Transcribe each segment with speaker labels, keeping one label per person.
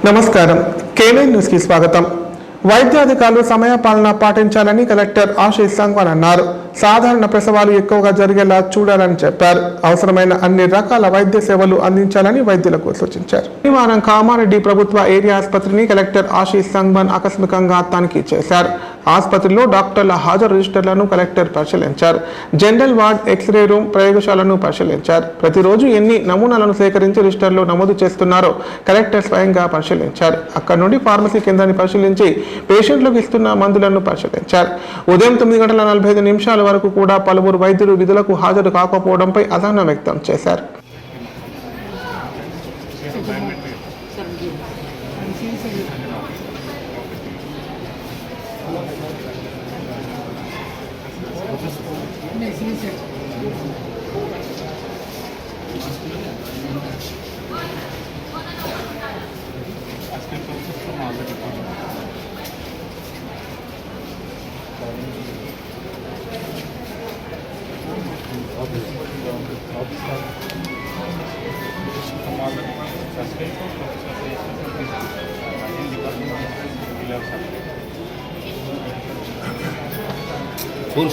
Speaker 1: నమస్కారం. KNN news కి స్వాగతం. వైద్యాధికారులు సమయపాలన పాటించాలని కలెక్టర్ ఆశీష్ సంగ్వాన్ అన్నారు. సాధారణ ప్రసవాలు ఎక్కువగా జరిగేలా చూడాలని చెప్పారు. అవసరమైన అన్ని రకాల వైద్య సేవలు అందించాలని వైద్యులకు సూచించారు. శనివారం కామారెడ్డి ప్రభుత్వ ఏరియా ఆసుపత్రిని కలెక్టర్ ఆశీష్ సంగ్వాన్ ఆకస్మికంగా తనిఖీ చేశారు. ఆసుపత్రిలో డాక్టర్ల హాజరు రిజిస్టర్లను కలెక్టర్ పరిశీలించారు. జనరల్ వార్డ్, ఎక్స్రే రూమ్, ప్రయోగశాలను పరిశీలించారు. ప్రతిరోజు ఎన్ని నమూనాలను సేకరించి రిజిస్టర్లో నమోదు చేస్తున్నారో కలెక్టర్ స్వయంగా పరిశీలించారు. అక్కడి నుండి ఫార్మసీ కేంద్రాన్ని పరిశీలించి పేషెంట్లకు ఇస్తున్న మందులను పరిశీలించారు. ఉదయం 9:45 వరకు కూడా పలువురు వైద్యులు విధులకు హాజరు కాకపోవడంపై అసహనం వ్యక్తం చేశారు.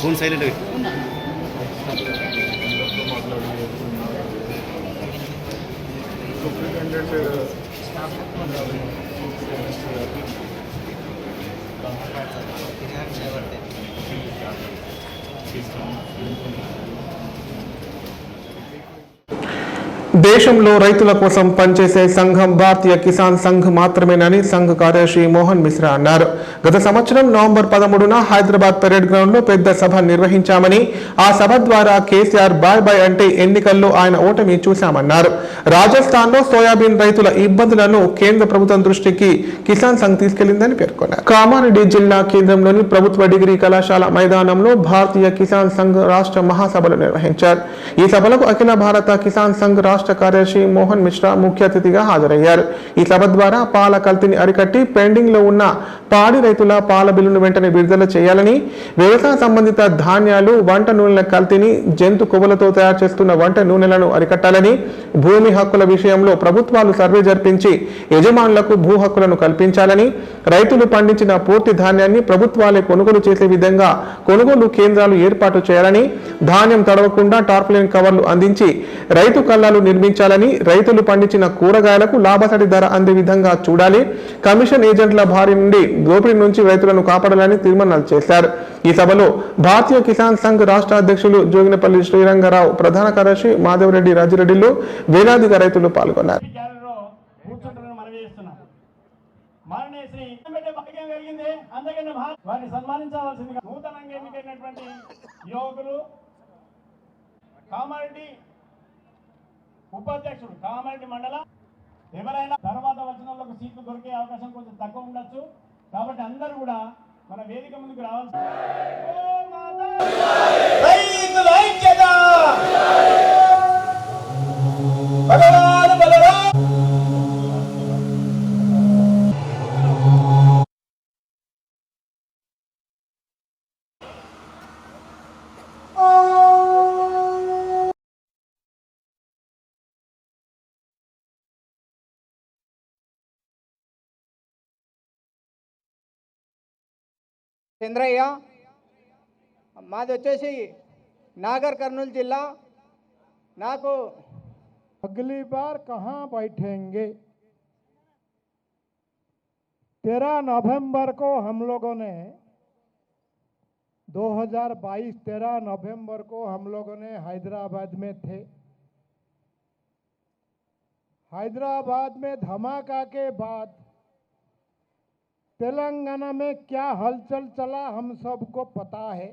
Speaker 2: फोन साइलेंट है।
Speaker 1: దేశంలో రైతుల కోసం పనిచేసే సంఘం భారతీయ కిసాన్ సంఘ్ మాత్రమేనని సంఘ్ కార్యదర్శి మోహన్ మిశ్రా అన్నారు. గత సంవత్సరం నవంబర్ 13న హైదరాబాద్ పెరేడ్ గ్రౌండ్ లో పెద్ద సభ నిర్వహించామని, ఆ సభ ద్వారా కేసీఆర్ బాయ్ బాయ్ అంటే ఎన్నికల్లో ఆయన ఓటమి చూశామన్నారు. రాజస్థాన్ లో సోయాబీన్ రైతుల ఇబ్బందులను కేంద్ర ప్రభుత్వం దృష్టికి కిసాన్ సంఘ్ తీసుకెళ్లిందని పేర్కొన్నారు. కామారెడ్డి జిల్లా కేంద్రంలోని ప్రభుత్వ డిగ్రీ కళాశాల మైదానంలో భారతీయ కిసాన్ సంఘ్ రాష్ట్ర మహాసభలు నిర్వహించారు. ఈ సభలకు అఖిల భారత కిసాన్ సంఘ్ రాష్ట్ర కార్యదర్శి మోహన్ మిశ్రా ముఖ్య అతిథిగా హాజరయ్యారు. ఈ సభ ద్వారా పాల కల్తీని అరికట్టి పెండింగ్ లో ఉన్న పాడి రైతుల పాల బిల్లును వెంటనే విడుదల చేయాలని, వ్యవసాయ సంబంధిత ధాన్యాలు, వంట నూనెల కల్తీని, జంతు కొవ్వులతో తయారు చేస్తున్న వంట నూనెలను అరికట్టాలని, భూమి హక్కుల విషయంలో ప్రభుత్వాలు సర్వే జరిపించి యజమానులకు భూ హక్కులను కల్పించాలని, రైతులు పండించిన పూర్తి ధాన్యాన్ని ప్రభుత్వాలే కొనుగోలు చేసే విధంగా కొనుగోలు కేంద్రాలు ఏర్పాటు చేయాలని, ధాన్యం తడవకుండా టార్పాలిన్ కవర్లు అందించి రైతు కల్లాలు నిర్మించాలని, రైతులు పండించిన కూరగాయలకు లాభసాటి ధర అందే విధంగా చూడాలి, కమిషన్ ఏజెంట్ల భారీ నుండి దోపిడీ నుంచి రైతులను కాపాడాలని తీర్మానాలు చేశారు. ఈ సభలో భారతీయ కిసాన్ సంఘ్ రాష్ట్ర అధ్యక్షులు జోగినపల్లి శ్రీరంగారావు, ప్రధాన కార్యదర్శి మాధవరెడ్డి, రాజిరెడ్డిలు, వేలాదిగా రైతులు పాల్గొన్నారు.
Speaker 3: ఉపాధ్యక్షుడు కామారెడ్డి మండల ఎవరైనా తర్వాత వచ్చిన వాళ్ళకు సీట్లు దొరికే అవకాశం కొంచెం తక్కువ ఉండొచ్చు. కాబట్టి అందరూ కూడా మన వేదిక ముందుకు రావాల్సి.
Speaker 4: చంద్రయ్య, మాది వచ్చేసి నాగర్ కర్నూలు జిల్లా. నాకు
Speaker 5: अगली बार कहाँ बैठेंगे? 13 नवंबर को हम लोगों ने 2022 13 नवंबर को हम लोगों ने हैदराबाद में थे। हैदराबाद में धमाका के बाद तेलंगाना में क्या हलचल चला हम सबको पता है।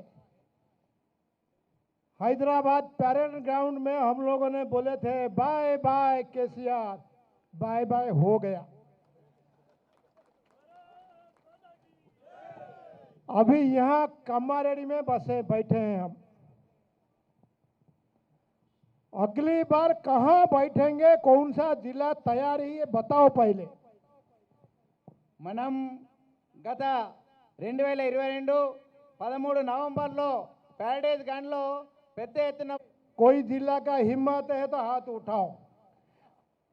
Speaker 5: हैदराबाद पैरेड ग्राउंड में हम लोगों ने बोले थे bye bye KCR, bye bye हो गया। अभी यहाँ कामारेड्डी में बसे बैठे हैं हम। अगली बार कहाँ बैठेंगे, कौन सा जिला तैयारी है बताओ पहले।
Speaker 4: మనం గత 2022 13 నవంబర్లో ప్యారడైజ్ గ్రౌండ్లో పెద్ద ఎత్తున
Speaker 5: कोई जिला का हिम्मत है तो हाथ उठाओ।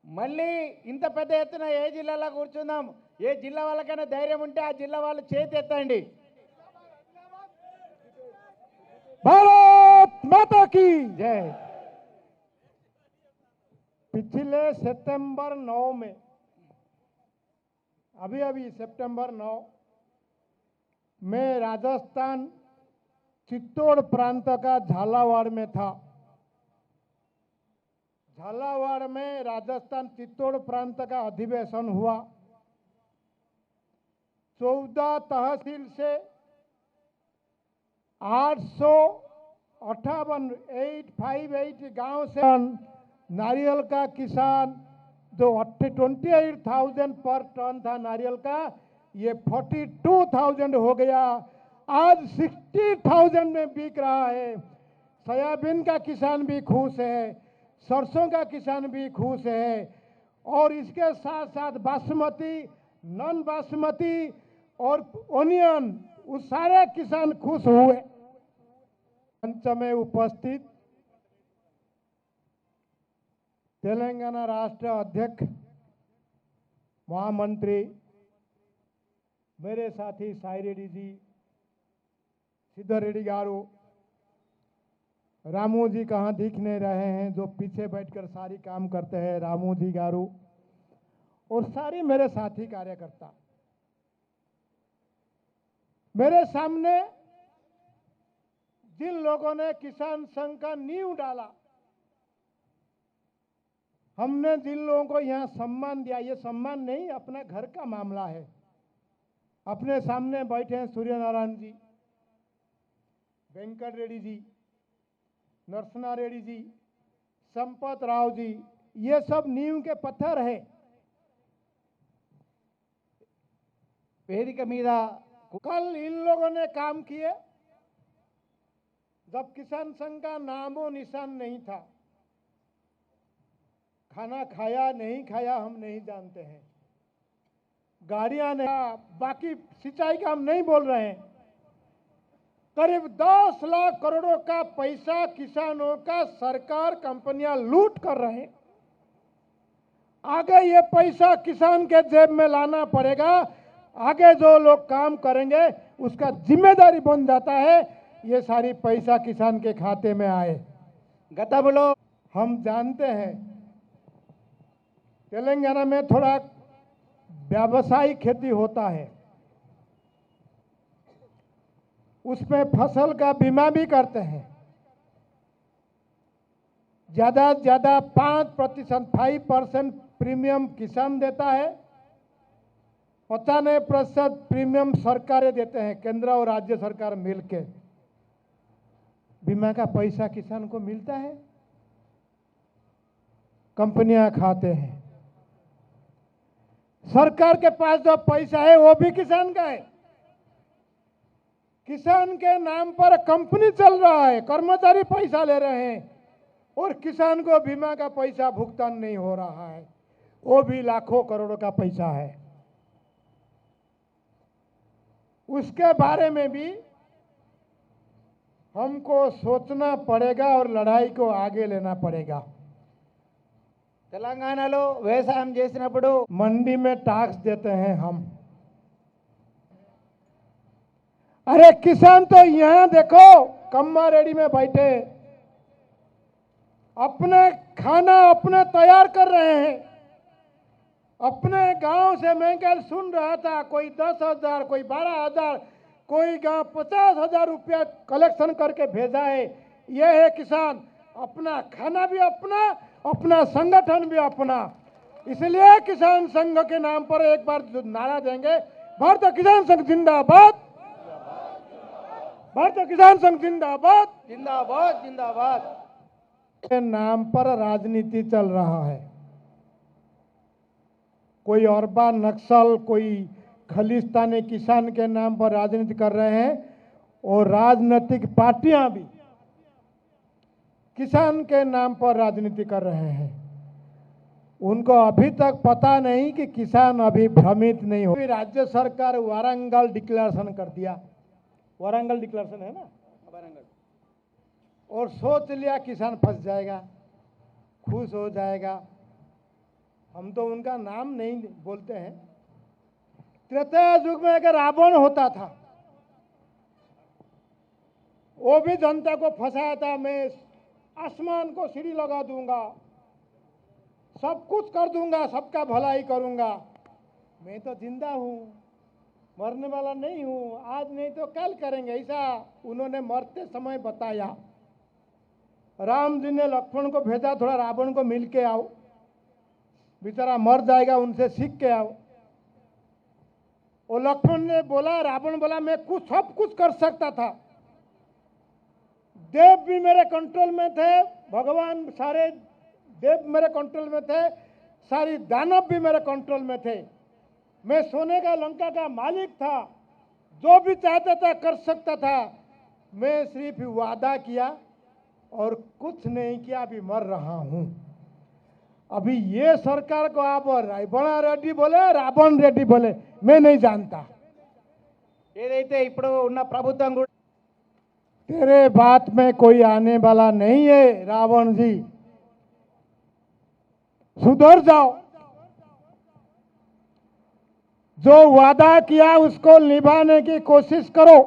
Speaker 4: మళ్ళీ ఇంత పెద్ద ఎత్తున ఏ జిల్లాలో కూర్చుందాం, ఏ జిల్లా వాళ్ళకైనా ధైర్యం ఉంటే ఆ జిల్లా వాళ్ళు చేతి ఎత్తండి.
Speaker 5: भारत माता की
Speaker 4: జై.
Speaker 5: पिछले सितंबर 9 में अभी सितंबर 9 में राजस्थान चित्तौड़ प्रांत का झालावाड़ में था। झालावाड़ में राजस्थान चित्तौड़ प्रांत का अधिवेशन हुआ। 14 तहसील से 858 गांव से नारियल का किसान जो 28,000 पर टन था नारियल का, ये 42,000 हो गया। आज 60,000 में बिक रहा है। सोयाबीन का किसान भी खुश है, सरसों का किसान भी खुश है, और इसके साथ साथ बासमती, नॉन बासमती और ओनियन, उस सारे किसान खुश हुए। मंच में उपस्थित तेलंगाना राष्ट्र अध्यक्ष महामंत्री मेरे साथी साई रेड्डी जी, सिद्धर रेड्डी गारू, रामू जी कहाँ दिख नहीं रहे हैं, जो पीछे बैठकर सारी काम करते हैं, रामू जी गारू, और सारी मेरे साथी कार्यकर्ता। मेरे सामने जिन लोगों ने किसान संघ का नींव डाला, हमने जिन लोगों को यहाँ सम्मान दिया, ये सम्मान नहीं, अपने घर का मामला है। अपने सामने बैठे हैं सूर्य नारायण जी, वेंकट रेड्डी जी, नरसना रेड्डी जी, संपत राव जी, ये सब नींव के पत्थर है।
Speaker 4: వేదిక మీద
Speaker 5: कल इन लोगों ने काम किए जब किसान संघ का नामो निशान नहीं था। खाना खाया नहीं खाया हम नहीं जानते हैं, गाड़ियां नहीं, बाकी सिंचाई का हम नहीं बोल रहे हैं। करीब 10 लाख करोड़ों का पैसा किसानों का सरकार कंपनियां लूट कर रहे हैं। आगे ये पैसा किसान के जेब में लाना पड़ेगा। आगे जो लोग काम करेंगे उसका जिम्मेदारी बन जाता है ये सारी पैसा किसान के खाते में आए।
Speaker 4: గతంలో
Speaker 5: हम जानते हैं तेलंगाना में थोड़ा व्यावसायिक खेती होता है, उसमें फसल का बीमा भी करते हैं। ज्यादा से ज्यादा 5% प्रीमियम किसान देता है, 95% प्रीमियम सरकारें देते हैं, केंद्र और राज्य सरकार मिलकर। बीमा का पैसा किसान को मिलता है, कंपनियां खाते हैं। सरकार के पास जो पैसा है वो भी किसान का है। किसान के नाम पर कंपनी चल रहा है, कर्मचारी पैसा ले रहे हैं और किसान को बीमा का पैसा भुगतान नहीं हो रहा है, वो भी लाखों करोड़ों का पैसा है। उसके बारे में भी हमको सोचना पड़ेगा और लड़ाई को आगे लेना पड़ेगा।
Speaker 4: తెలంగాణలో వ్యవసాయం చేసినప్పుడు
Speaker 5: मंडी में टैक्स देते हैं हम। अरे किसान तो यहाँ देखो कम्मा रेडी में बैठे अपने खाना अपने तैयार कर रहे हैं। अपने गांव से मैं कल सुन रहा था, कोई 10,000, कोई 12,000, कोई गांव 50,000 रुपया कलेक्शन करके भेजा है। यह है किसान, अपना खाना भी अपना, अपना संगठन भी अपना। इसलिए किसान संघ के नाम पर एक बार नारा देंगे, भारतीय किसान संघ जिंदाबाद, भारतीय किसान संघ जिंदाबाद।
Speaker 4: जिंदाबाद जिंदाबाद।
Speaker 5: के नाम पर राजनीति चल रहा है। कोई अरबा नक्सल, कोई खलिस्तानी किसान के नाम पर राजनीति कर रहे हैं, और राजनीतिक पार्टियां भी किसान के नाम पर राजनीति कर रहे हैं। उनको अभी तक पता नहीं कि किसान अभी भ्रमित नहीं हो। राज्य सरकार वारंगल डिक्लेरेशन कर दिया, वारंगल डिक्लेरेशन है ना, और सोच लिया किसान फंस जाएगा, खुश हो जाएगा। हम तो उनका नाम नहीं बोलते हैं। त्रेता युग में अगर रावण होता था, वो भी जनता को फंसाया था, मैं आसमान को सीढ़ी लगा दूंगा, सब कुछ कर दूंगा, सबका भलाई करूंगा। मैं तो जिंदा हूं, मरने वाला नहीं हूं, आज नहीं तो कल करेंगे, ऐसा उन्होंने मरते समय बताया। राम जी ने लक्ष्मण को भेजा, थोड़ा रावण को मिल के आओ, बेचारा मर जाएगा, उनसे सीख के आओ। और लक्ष्मण ने बोला, रावण बोला मैं कुछ सब कुछ कर सकता था, देव भी मेरे कंट्रोल में थे, भगवान सारे देव मेरे कंट्रोल में थे, सारी दानव भी मेरे कंट्रोल में थे, मैं सोने का लंका का मालिक था, जो भी चाहता था कर सकता था। मैं सिर्फ वादा किया और कुछ नहीं किया, अभी मर रहा हूं। अभी ये सरकार को आप रावण रेड्डी बोले, रावण रेड्डी बोले, मैं नहीं जानता।
Speaker 4: ఏదైతే ఇప్పుడు ఉన్న ప్రభుత్వం కూడా
Speaker 5: तेरे बात में कोई आने वाला नहीं है रावण जी, सुधर जाओ, जो वादा किया उसको निभाने की कोशिश करो।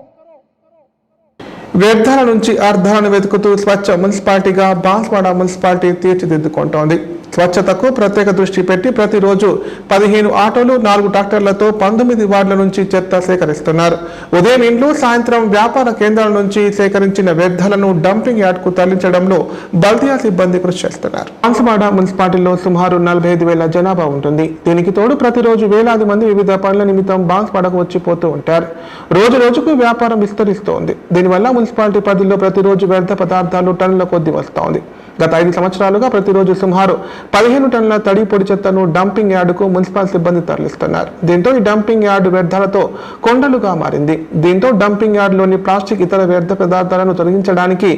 Speaker 1: వ్యర్థాల నుంచి అర్థాలను వెతుకుతూ స్వచ్ఛ మున్సిపాలిటీగా బాన్స్వాడ మున్సిపాలిటీ తీర్చిదిద్దుకుంటోంది. స్వచ్ఛతకు ప్రత్యేక దృష్టి పెట్టి ప్రతిరోజు 15 ఆటోలు 4 ట్రాక్టర్లతో 19 వార్డుల నుంచి చెత్త సేకరిస్తున్నారు. ఉదయం ఇండ్లు, సాయంత్రం వ్యాపార కేంద్రాల నుంచి సేకరించిన వ్యర్థాలను డంపింగ్ యార్డ్కు తరలించడంలో బల్దియా సిబ్బంది కృషి చేస్తున్నారు. బాన్స్వాడ మున్సిపాలిటీలో సుమారు 45,000 జనాభా ఉంటుంది. దీనికి తోడు ప్రతిరోజు వేలాది మంది వివిధ పనుల నిమిత్తం బాన్స్వాడకు వచ్చిపోతూ ఉంటారు. రోజు రోజుకు వ్యాపారం విస్తరిస్తోంది. దీనివల్ల మున్సిపాలిటీ పరిధిలో ప్రతిరోజు వ్యర్థ పదార్థాలు టన్నుల కొద్దీ వస్తోంది. గత 5 సంవత్సరాలుగా ప్రతిరోజు సుమారు 15 టన్నుల తడి పొడి చెత్తను డంపింగ్ యార్డుకు మున్సిపల్ సిబ్బంది తరలిస్తున్నారు. దీంతో ఈ డంపింగ్ యార్డు వ్యర్థాలతో కొండలుగా మారింది. దీంతో డంపింగ్ యార్డులోని ప్లాస్టిక్, ఇతర వ్యర్థ పదార్థాలను తొలగించడానికి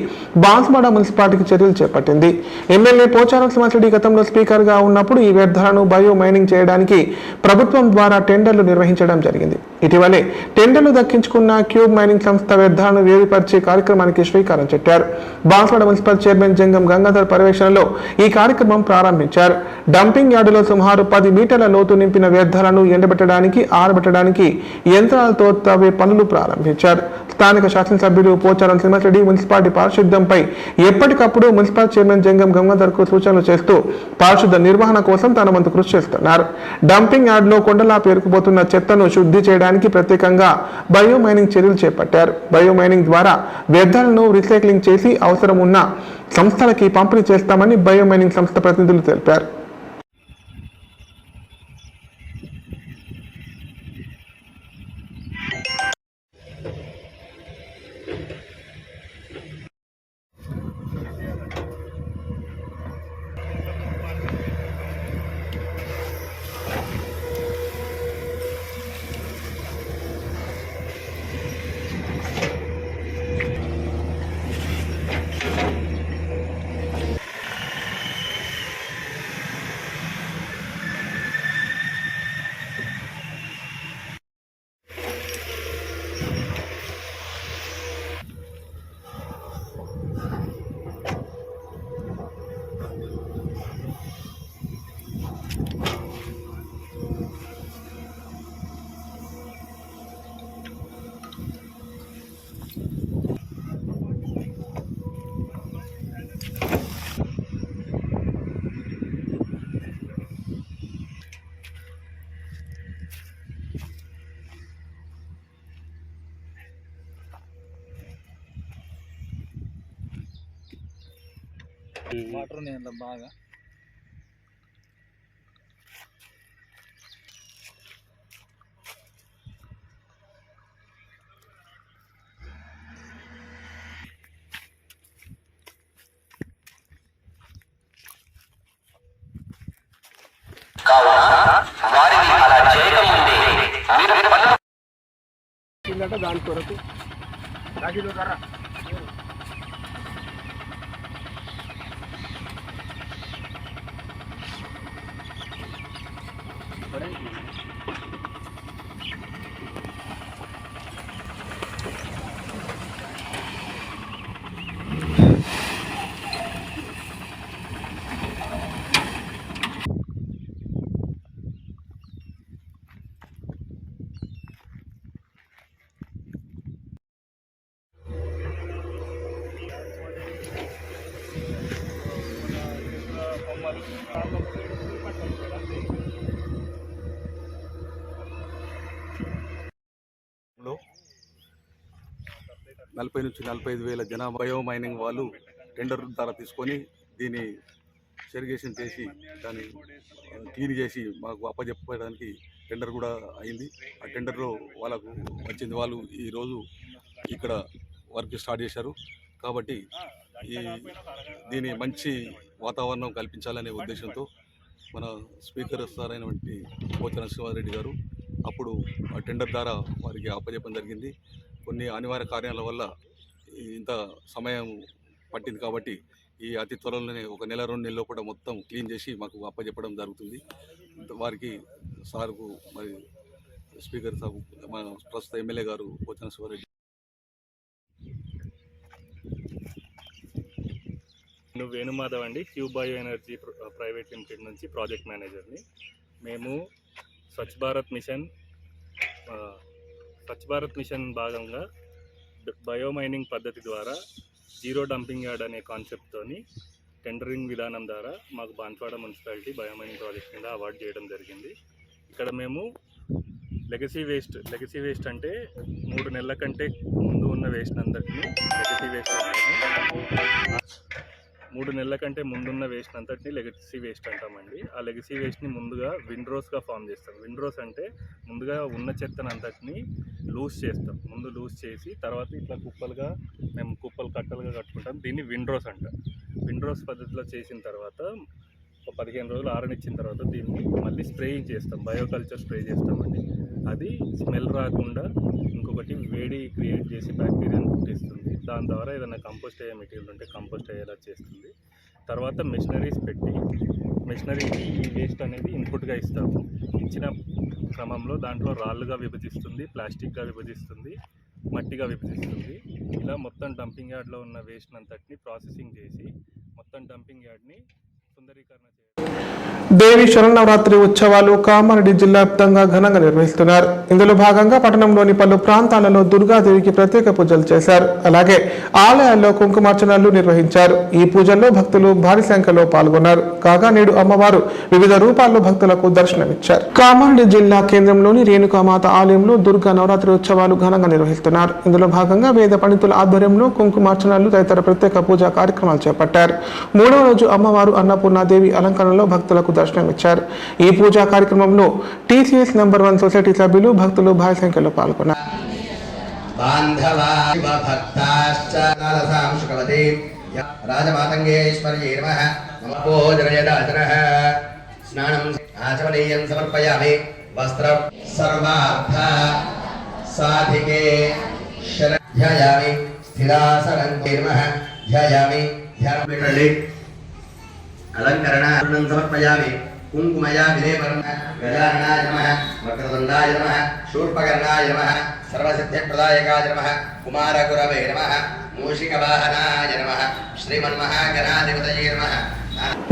Speaker 1: బాన్స్వాడ మున్సిపాలిటీకి చర్యలు చేపట్టింది. ఎమ్మెల్యే పోచారం శ్రీనివాసరెడ్డి గతంలో స్పీకర్గా ఉన్నప్పుడు ఈ వ్యర్థాలను బయో మైనింగ్ చేయడానికి ప్రభుత్వం ద్వారా టెండర్లు నిర్వహించడం జరిగింది. ఇటీవలే టెండర్లు దక్కించుకున్న క్యూబ్ మైనింగ్ సంస్థ వ్యర్థాలను వేరుపరిచే కార్యక్రమానికి శ్రీకారం చుట్టారు. బాన్స్వాడ మున్సిపల్ చైర్మన్ జంగం గంగాధర్ పర్యవేక్షణలో ఈ కార్యక్రమం ప్రారంభించారు. డంపింగ్ యార్డులో సుమారు 10 మీటర్ల లోతు నింపిన వ్యర్థాలను ఎండబెట్టడానికి, ఆరబెట్టడానికి యంత్రాలతో తవ్వే పనులు ప్రారంభించారు. స్థానిక శాసనసభ్యులు పోచారం శ్రీనివాసరెడ్డి మున్సిపాలిటీ పారిశుద్ధ్యంపై ఎప్పటికప్పుడు మున్సిపల్ చైర్మన్ జంగం గంగాధర్కు సూచనలు చేస్తూ పారిశుద్ధ నిర్వహణ కోసం తన వంతు కృషి చేస్తున్నారు. డంపింగ్ యార్డులో కొండలా పేరుకుపోతున్న చెత్తను శుద్ధి చేయడానికి ప్రత్యేకంగా బయో మైనింగ్ చర్యలు చేపట్టారు. బయో మైనింగ్ ద్వారా వ్యర్థాలను రీసైక్లింగ్ చేసి అవసరం ఉన్న సంస్థలకి పంపిణీ చేస్తామని బయో మైనింగ్ సంస్థ ప్రతినిధులు తెలిపారు.
Speaker 2: వాటర్ ఉన్నాయి అందులో బాగా.
Speaker 5: దాని కొరకు
Speaker 6: 40 నుంచి 45 వేల జనాభా బయో మైనింగ్ వాళ్ళు టెండర్ ద్వారా తీసుకొని దీన్ని సెరిగేషన్ చేసి దాన్ని క్లీన్ చేసి మాకు అప్పచెప్పడానికి టెండర్ కూడా అయింది. ఆ టెండర్లో వాళ్ళకు వచ్చింది. వాళ్ళు ఈరోజు ఇక్కడ వర్క్ స్టార్ట్ చేశారు. కాబట్టి దీని మంచి వాతావరణం కల్పించాలనే ఉద్దేశంతో మన స్పీకర్ సార్ అయినటువంటి పోచారం శ్రీనివాసరెడ్డి గారు అప్పుడు ఆ టెండర్ ద్వారా వారికి అప్పచెప్పడం జరిగింది. కొన్ని అనివార్య కార్యాల వల్ల ఇంత సమయం పట్టింది. కాబట్టి ఈ అతి త్వరలోనే 1 నెల 2 నెలల్లో కూడా మొత్తం క్లీన్ చేసి మాకు అప్పచెప్పడం జరుగుతుంది. వారికి సార్కు మరి స్పీకర్ సార్ మన ప్రస్తుత ఎమ్మెల్యే గారు పోచారం శ్రీనివాసరెడ్డి.
Speaker 7: నేను వేణుమాధవ్ అండి, cube bio energy private limited నుంచి ప్రాజెక్ట్ మేనేజర్ని. మేము స్వచ్ఛ భారత్ మిషన్ భాగంగా బయో మైనింగ్ పద్ధతి ద్వారా జీరో డంపింగ్ యార్డ్ అనే కాన్సెప్ట్తోని టెండరింగ్ విధానం ద్వారా మాకు Banswada municipality bio mining project కింద అవార్డు చేయడం జరిగింది. ఇక్కడ మేము లెగసీ వేస్ట్ అంటే 3 నెలల కంటే ముందు ఉన్న వేస్ట్ అంతటిని లెగసీ వేస్ట్ అంటాము. 3 నెలల కంటే ముందున్న వేస్ట్ అంతటిని లెగసీ వేస్ట్ అంటామండి. ఆ లెగసీ వేస్ట్ని ముందుగా విండ్రోస్గా ఫామ్ చేస్తాం. విండ్రోస్ అంటే ముందుగా ఉన్న చెత్తను అంతటిని లూజ్ చేస్తాం. ముందు లూజ్ చేసి తర్వాత ఇట్లా కుప్పలు కట్టలుగా కట్టుకుంటాం. దీన్ని విండ్రోస్ అంటాం. విండ్రోస్ పద్ధతిలో చేసిన తర్వాత 15 రోజులు ఆరనిచ్చిన తర్వాత దీన్ని మళ్ళీ స్ప్రేయింగ్ చేస్తాం. బయోకల్చర్ స్ప్రే చేస్తామండి. అది స్మెల్ రాకుండా ఇంకొకటి వేడి క్రియేట్ చేసి బ్యాక్టీరియాని పుట్టిస్తుంది. దాని ద్వారా ఏదైనా కంపోస్ట్ అయ్యే మెటీరియల్ ఉంటే కంపోస్ట్ అయ్యేలా చేస్తుంది. తర్వాత మెషినరీస్ పెట్టి మెషినరీకి ఈ వేస్ట్ అనేది ఇన్పుట్గా ఇస్తాము. ఇచ్చిన క్రమంలో దాంట్లో రాళ్ళుగా విభజిస్తుంది, ప్లాస్టిక్గా విభజిస్తుంది, మట్టిగా విభజిస్తుంది. ఇలా మొత్తం డంపింగ్ యార్డ్లో ఉన్న వేస్ట్ అంతటిని ప్రాసెసింగ్ చేసి మొత్తం డంపింగ్ యార్డ్ని సుందరీకరణ చేయాలి.
Speaker 1: దేవి శరన్నవరాత్రి ఉత్సవాలు కామారెడ్డి జిల్లా వ్యాప్తంగా ఘనంగా నిర్వహిస్తున్నారు. ఇందులో భాగంగా పట్టణంలోని పలు ప్రాంతాలలో దుర్గాదేవికి ప్రత్యేక పూజలు చేశారు. అలాగే ఆలయాల్లో కుంకుమార్చనలు నిర్వహించారు. ఈ పూజల్లో భక్తులు భారీ సంఖ్యలో పాల్గొన్నారు. కాగా నేడు అమ్మవారు వివిధ రూపాల్లో భక్తులకు దర్శనమిచ్చారు. కామారెడ్డి జిల్లా కేంద్రంలోని రేణుకామాత ఆలయంలో దుర్గా నవరాత్రి ఉత్సవాలు ఘనంగా నిర్వహిస్తున్నారు. ఇందులో భాగంగా వేద పండితుల ఆధ్వర్యంలో కుంకుమార్చనలు తదితర ప్రత్యేక పూజా కార్యక్రమాలు చేపట్టారు. 3వ రోజు అమ్మవారు అన్నపూర్ణాదేవి అలంకరణలో భక్తులకు దర్శనమిచ్చారు. ఈ పూజా కార్యక్రమంలో టీసీఎస్ నంబర్ 1 సొసైటీ సభ్యులు భక్తులు భారీ సంఖ్యలో పాల్గొన్నారు.
Speaker 8: స్నానం ఆచమనీయం సమర్పయామి. వస్త్రం సర్వార్థ సాధికే ధ్యాయామి. స్థిరాసనం ధ్యాయామి. ధ్యానం అలంకరణార్థం సమర్పయామి. కుంకుమయా విలేపనం గజాననాయ నమః, వక్రతుండాయ నమః, శూర్పకర్ణాయ నమః, సర్వసిద్ధిప్రదాయకాయ నమః, కుమారగురవే నమః, మూషికవాహనాయ నమః, శ్రీమన్మహాగణాధిపతయే నమః.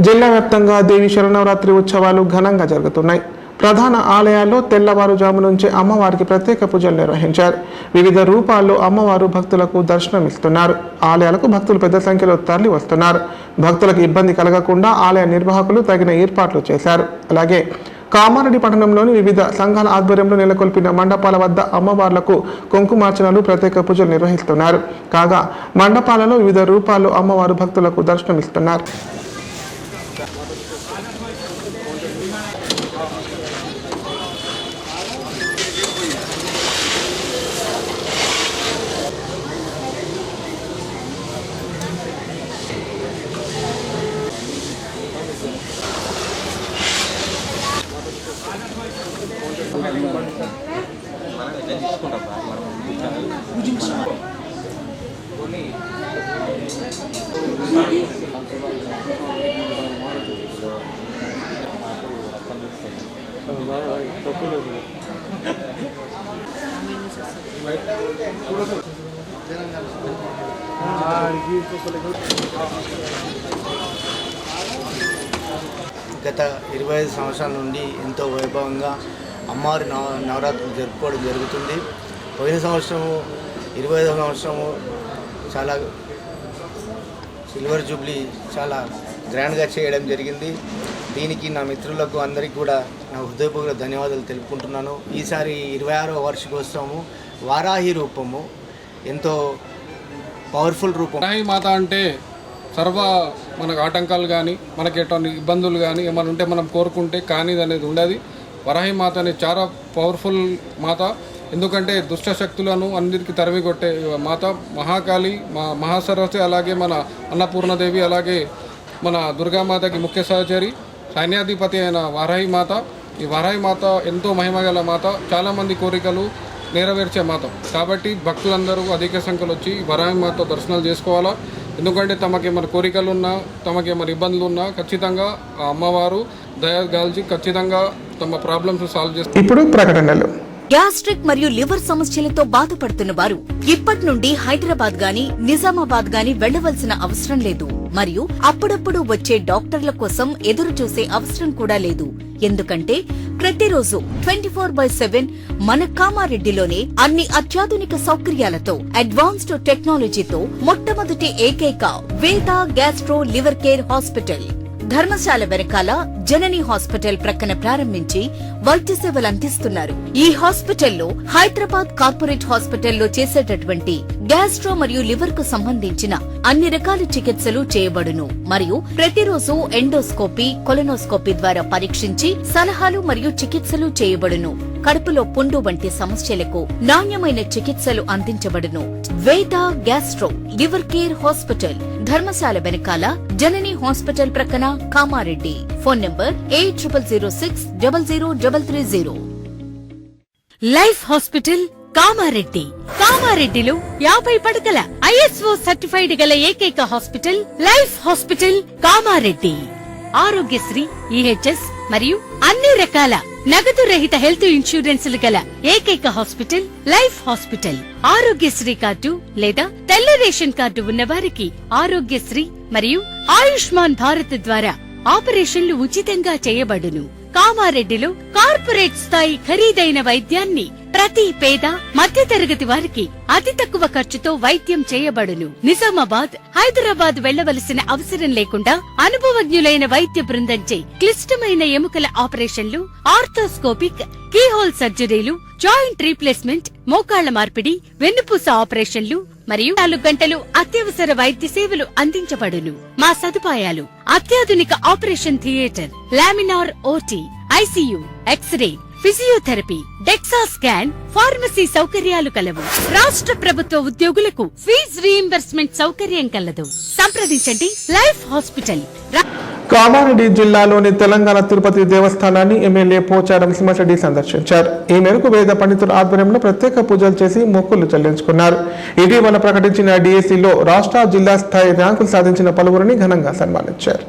Speaker 1: జిల్లా వ్యాప్తంగా దేవి శరన్నవరాత్రి ఉత్సవాలు ఘనంగా జరుగుతున్నాయి. ప్రధాన ఆలయాల్లో తెల్లవారుజాము నుంచే అమ్మవారికి ప్రత్యేక పూజలు నిర్వహించారు. వివిధ రూపాల్లో అమ్మవారు భక్తులకు దర్శనమిస్తున్నారు. ఆలయాలకు భక్తులు పెద్ద సంఖ్యలో తరలి వస్తున్నారు. భక్తులకు ఇబ్బంది కలగకుండా ఆలయ నిర్వాహకులు తగిన ఏర్పాట్లు చేశారు. అలాగే కామారెడ్డి పట్టణంలోని వివిధ సంఘాల ఆధ్వర్యంలో నెలకొల్పిన మండపాల వద్ద అమ్మవార్లకు కుంకుమార్చనలు ప్రత్యేక పూజలు నిర్వహిస్తున్నారు. కాగా మండపాలలో వివిధ రూపాల్లో అమ్మవారు భక్తులకు దర్శనమిస్తున్నారు.
Speaker 9: గత 25 సంవత్సరాల నుండి ఎంతో వైభవంగా అమ్మవారి నవరాత్రులు జరుపుకోవడం జరుగుతుంది. పోయిన సంవత్సరము 25వ సంవత్సరము చాలా సిల్వర్ జూబ్లీ చాలా గ్రాండ్గా చేయడం జరిగింది. దీనికి నా మిత్రులకు అందరికీ కూడా నా హృదయపూర్వక ధన్యవాదాలు తెలుపుకుంటున్నాను. ఈసారి 26వ వార్షికోత్సవము వారాహి రూపము ఎంతో పవర్ఫుల్ రూపం.
Speaker 5: వరాహి మాత అంటే మనకు ఆటంకాలు కానీ మనకి ఎటువంటి ఇబ్బందులు కానీ ఏమైనా ఉంటే మనం కోరుకుంటే కానీ అనేది ఉండదు. వరాహి మాత అనేది చాలా పవర్ఫుల్ మాత. ఎందుకంటే దుష్ట శక్తులను అన్నిటికీ తరిమి కొట్టే మాత మహాకాళి, మహాసరస్వతి, అలాగే మన అన్నపూర్ణదేవి, అలాగే మన దుర్గామాతకి ముఖ్య సహచరి, సైన్యాధిపతి అయిన వారాహి మాత. ఈ వారాహి మాత ఎంతో మహిమగల మాత, చాలామంది కోరికలు నెరవేర్చే మాత. కాబట్టి భక్తులందరూ అధిక సంఖ్యలో వచ్చి వరాహి మాత దర్శనాలు చేసుకోవాలా. ఎందుకంటే తమకేమైనా కోరికలు ఉన్నా, తమకేమైనా ఇబ్బందులు ఉన్నా ఖచ్చితంగా ఆ అమ్మవారు దయగాల్చి ఖచ్చితంగా తమ ప్రాబ్లమ్స్ సాల్వ్ చేస్తారు.
Speaker 1: ఇప్పుడు ప్రకటనలు.
Speaker 10: గ్యాస్ట్రిక్ మరియు లివర్ సమస్యలతో బాధపడుతున్న వారు ఇప్పటి నుండి హైదరాబాద్ గాని నిజామాబాద్ గాని వెళ్లవలసిన అవసరం లేదు. మరియు అప్పుడప్పుడు వచ్చే డాక్టర్ల కోసం ఎదురు చూసే అవసరం కూడా లేదు. ఎందుకంటే ప్రతిరోజు 24/7 మన కామారెడ్డిలోనే అన్ని అత్యాధునిక సౌకర్యాలతో, అడ్వాన్స్డ్ టెక్నాలజీతో మొట్టమొదటి ఏకైక వేద gastro liver care hospital Dharamshala వెనకాల జనని హాస్పిటల్ ప్రక్కన ప్రారంభించి వైద్య సేవలు అందిస్తున్నారు. ఈ హాస్పిటల్లో హైదరాబాద్ కార్పొరేట్ హాస్పిటల్లో చేసేటటువంటి గ్యాస్ట్రో మరియు లివర్ కు సంబంధించిన అన్ని రకాల చికిత్సలు చేయబడును. మరియు ప్రతిరోజు ఎండోస్కోపీ, కొలనోస్కోపీ ద్వారా పరీక్షించి సలహాలు మరియు చికిత్సలు చేయబడును. కడుపులో పుండు వంటి సమస్యలకు నాణ్యమైన చికిత్సలు అందించబడును. వేద gastro liver care hospital Dharamshala వెనకాల జనని హాస్పిటల్ ప్రక్కన Kamareddy. Phone number 8006000330. Life hospital Kamareddy. కామారెడ్డిలో 50 పడకల ISO సర్టిఫైడ్ గల ఏకైక hospital life hospital Kamareddy. Aarogyasri, EHS మరియు అన్ని రకాల నగదు రహిత హెల్త్ ఇన్సూరెన్సులు గల ఏకైక hospital life hospital. Aarogyasri card లేదా తెల్ల రేషన్ కార్డు ఉన్న వారికి ఆరోగ్యశ్రీ మరియు ఆయుష్మాన్ భారత్ ద్వారా ఆపరేషన్లు ఉచితంగా చేయబడును. కామారెడ్డిలో కార్పొరేట్ స్థాయి ఖరీదైన వైద్యాన్ని ప్రతి పేద మధ్యతరగతి వారికి అతి తక్కువ ఖర్చుతో వైద్యం చేయబడును. నిజామాబాద్, హైదరాబాద్ వెళ్లవలసిన అవసరం లేకుండా అనుభవజ్ఞులైన వైద్య బృందంచే క్లిష్టమైన ఎముకల ఆపరేషన్లు, ఆర్థోస్కోపిక్, కీహోల్ సర్జరీలు, జాయింట్ రీప్లేస్మెంట్, మోకాళ్ల మార్పిడి, వెన్నుపూస ఆపరేషన్లు మరియు 4 గంటలు అత్యవసర వైద్య సేవలు అందించబడును. మా సదుపాయాలు: అత్యాధునిక operation theatre, laminar OT, ICU, X ray, physiotherapy, DEXA scan, pharmacy సౌకర్యాలు కలవు. రాష్ట్ర ప్రభుత్వ ఉద్యోగులకు ఫీజు రీయింబర్స్మెంట్ సౌకర్యం కలదు. సంప్రదించండి లైఫ్ హాస్పిటల్.
Speaker 1: కామారెడ్డి జిల్లాలోని తెలంగాణ తిరుపతి దేవస్థానాన్ని ఎమ్మెల్యే పోచారం సింహారెడ్డి సందర్శించారు. ఈ మేరకు వేద పండితుల ఆధ్వర్యంలో ప్రత్యేక పూజలు చేసి మొక్కులు చెల్లించుకున్నారు. ఇటీవల ప్రకటించిన DSCలో రాష్ట్ర, జిల్లా స్థాయి ర్యాంకులు సాధించిన పలువురిని ఘనంగా సన్మానించారు.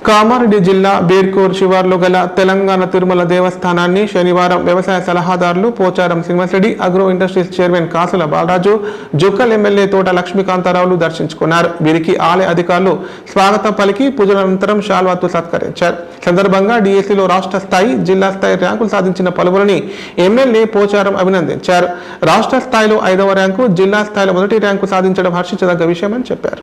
Speaker 1: కామారెడ్డి జిల్లా బీర్కూర్ శివార్లో గల తెలంగాణ తిరుమల దేవస్థానాన్ని శనివారం వ్యవసాయ సలహాదారులు Pocharam Srinivasa Reddy, agro industries chairman Kasula Balaraju, Jukkal MLA తోట లక్ష్మీకాంతారావులు దర్శించుకున్నారు. వీరికి ఆలయ అధికారులు స్వాగతం పలికి పూజల అనంతరం శాల్వాతో సత్కరించారు. సందర్భంగా DSCలో రాష్ట్ర స్థాయి, జిల్లా స్థాయి ర్యాంకులు సాధించిన పలువురిని ఎమ్మెల్యే పోచారం అభినందించారు. రాష్ట్ర స్థాయిలో 5వ ర్యాంకు, జిల్లా స్థాయిలో 1వ ర్యాంకు సాధించడం హర్షించదగ్గ విషయమని చెప్పారు.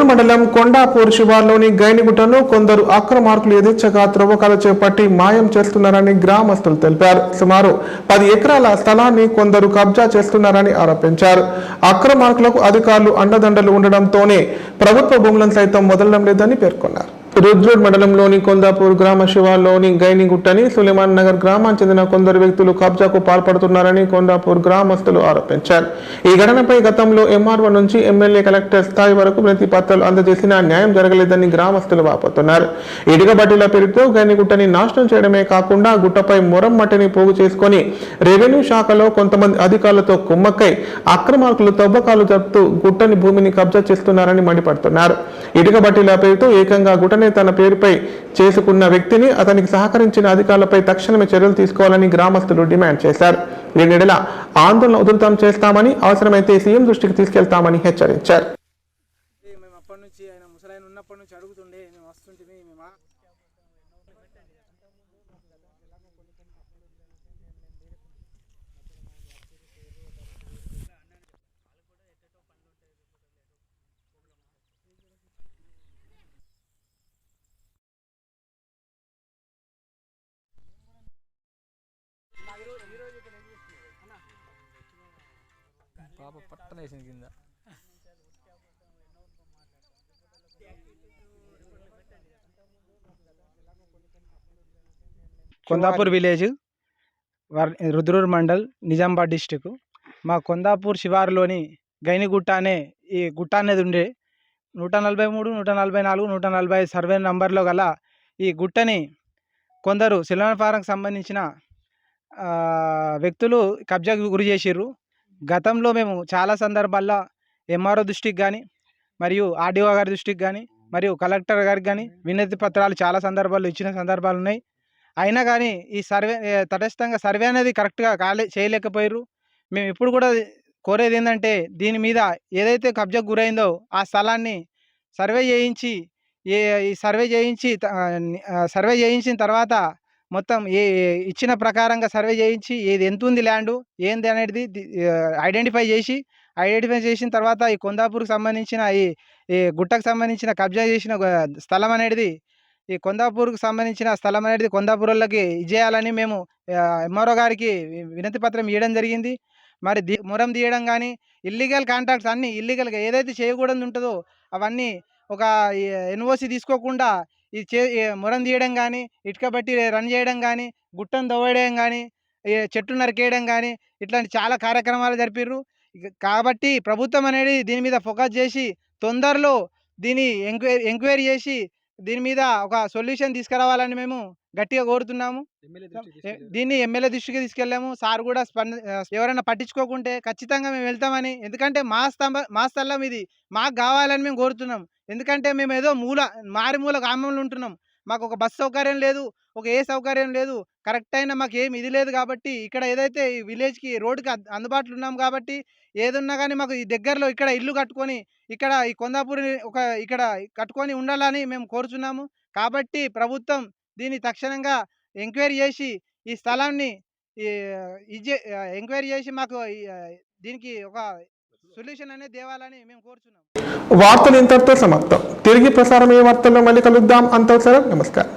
Speaker 1: మండలం కొండాపూర్ శివార్లోని గైనిగుట్టను కొందరు అక్రమార్కులు యథేచ్ఛగా త్రవ్వకాలు చేపట్టి మాయం చేస్తున్నారని గ్రామస్తులు తెలిపారు. సుమారు 10 ఎకరాల స్థలాన్ని కొందరు కబ్జా చేస్తున్నారని ఆరోపించారు. అక్రమార్కులకు అధికారులు అండదండలు ఉండడంతోనే ప్రభుత్వ భూములను సైతం వదలడం లేదని పేర్కొన్నారు. రుద్రుడ్ మండలంలోని కొందాపూర్ గ్రామ శివార్లోని గైనిగుట్టని సులేమాన్ నగర్ గ్రామానికి చెందిన కొందరు వ్యక్తులు కబ్జాకు పాల్పడుతున్నారని కొండాపూర్ గ్రామస్తులు ఆరోపించారు. ఈ ఘటనపై గతంలో MRO నుంచి ఎమ్మెల్యే, కలెక్టర్ స్థాయి వరకు వినతి పత్రాలు అందజేసినా న్యాయం జరగలేదని గ్రామస్తులు వాపోతున్నారు. ఇటుక బట్టీల పేరుతో గైనిగుట్టని నాశనం చేయడమే కాకుండా గుట్టపై మొరం మట్టిని పోగు చేసుకుని రెవెన్యూ శాఖలో కొంతమంది అధికారులతో కుమ్మక్కై అక్రమార్కులు తవ్వకాలు జరుపుతూ గుట్టని భూమిని కబ్జా చేస్తున్నారని మండిపడుతున్నారు. ఇటుక బట్టీల పేరుతో ఏకంగా గుట్టని తన పేరుపై చేసుకున్న వ్యక్తిని, అతనికి సహకరించిన అధికారులపై తక్షణమే చర్యలు తీసుకోవాలని గ్రామస్తులు డిమాండ్ చేశారు. ఈ నెల ఆందోళన ఉధృతం చేస్తామని, అవసరమైతే సీఎం దృష్టికి తీసుకెళ్తామని హెచ్చరించారు.
Speaker 2: పాప పట్టణ వేసింది కింద.
Speaker 11: Kondapur village Rudrur mandal Nizamabad district. మా కొందాపూర్ శివారులోని గైనిగుట్ట అనే ఈ గుట్ట అనేది ఉండే 143, 144, 145 సర్వే నంబర్లో గల ఈ గుట్టని కొందరు శిలాఫారంకు సంబంధించిన వ్యక్తులు కబ్జాకు గురి చేసిర్రు. గతంలో మేము చాలా సందర్భాల్లో ఎంఆర్ఓ దృష్టికి కానీ మరియు ఆర్డీఓ గారి దృష్టికి కానీ మరియు కలెక్టర్ గారికి కానీ వినతి పత్రాలు చాలా సందర్భాల్లో ఇచ్చిన సందర్భాలు ఉన్నాయి. అయినా కానీ ఈ సర్వే తటస్థంగా సర్వే అనేది కరెక్ట్గా చేయలేకపోయారు. మేము ఇప్పుడు కూడా కోరేది ఏంటంటే దీని మీద ఏదైతే కబ్జాకు గురైందో ఆ స్థలాన్ని సర్వే చేయించి సర్వే చేయించిన తర్వాత మొత్తం ఇచ్చిన ప్రకారంగా సర్వే చేయించి ఏది ఎంత ఉంది ల్యాండు ఏంది అనేది ఐడెంటిఫై చేసిన తర్వాత ఈ కొందాపూర్కి సంబంధించిన ఈ గుట్టకు సంబంధించిన కబ్జా చేసిన స్థలం అనేది ఈ కొందాపూర్కు సంబంధించిన స్థలం అనేది కొందాపూర్ వాళ్ళకి ఇచ్చేయాలని మేము ఎంఆర్ఓ గారికి వినతి పత్రం ఇవ్వడం జరిగింది. మరి మొరం తీయడం కానీ ఇల్లీగల్ కాంట్రాక్ట్స్ అన్నీ ఇల్లీగల్గా ఏదైతే చేయకూడదు ఉంటుందో అవన్నీ ఒక ఎన్ఓసి తీసుకోకుండా మొరం తీయడం కానీ ఇటుక బట్టి రన్ చేయడం కానీ గుట్టను దవ్వేయడం కానీ చెట్లు నరికేయడం కానీ ఇట్లాంటి చాలా కార్యక్రమాలు జరిపిర్రు. కాబట్టి ప్రభుత్వం అనేది దీని మీద ఫోకస్ చేసి తొందరలో దీన్ని ఎంక్వైరీ చేసి దీని మీద ఒక సొల్యూషన్ తీసుకురావాలని మేము గట్టిగా కోరుతున్నాము. దీన్ని ఎమ్మెల్యే దృష్టికి తీసుకెళ్ళాము. సార్ కూడా ఎవరైనా పట్టించుకోకుంటే ఖచ్చితంగా మేము వెళ్తామని, ఎందుకంటే మా స్థలం ఇది మాకు కావాలని మేము కోరుతున్నాం. ఎందుకంటే మేము ఏదో మారుమూల గ్రామంలో ఉంటున్నాం. మాకు ఒక బస్ సౌకర్యం లేదు, ఒక ఏ సౌకర్యం లేదు, కరెక్ట్ అయినా మాకు ఏమి ఇది లేదు. కాబట్టి ఇక్కడ ఏదైతే ఈ విలేజ్కి రోడ్డుకి అందుబాటులో ఉన్నాం కాబట్టి ఏదున్నా కానీ మాకు ఈ దగ్గరలో ఇక్కడ ఇల్లు కట్టుకొని ఇక్కడ ఈ కొందాపూరిని ఇక్కడ కట్టుకొని ఉండాలని మేము కోరుచున్నాము. కాబట్టి ప్రభుత్వం దీన్ని తక్షణంగా ఎంక్వైరీ చేసి ఈ స్థలాన్ని ఎంక్వైరీ చేసి మాకు దీనికి ఒక సొల్యూషన్ అనేది తేవాలని మేము కోరుచున్నాము.
Speaker 1: వార్తలు ఇంతటితో సమాప్తం. తిరిగి ప్రసారమయ్యే వార్తల్లో మళ్ళీ కలుద్దాం. అంతవరకు నమస్కారం.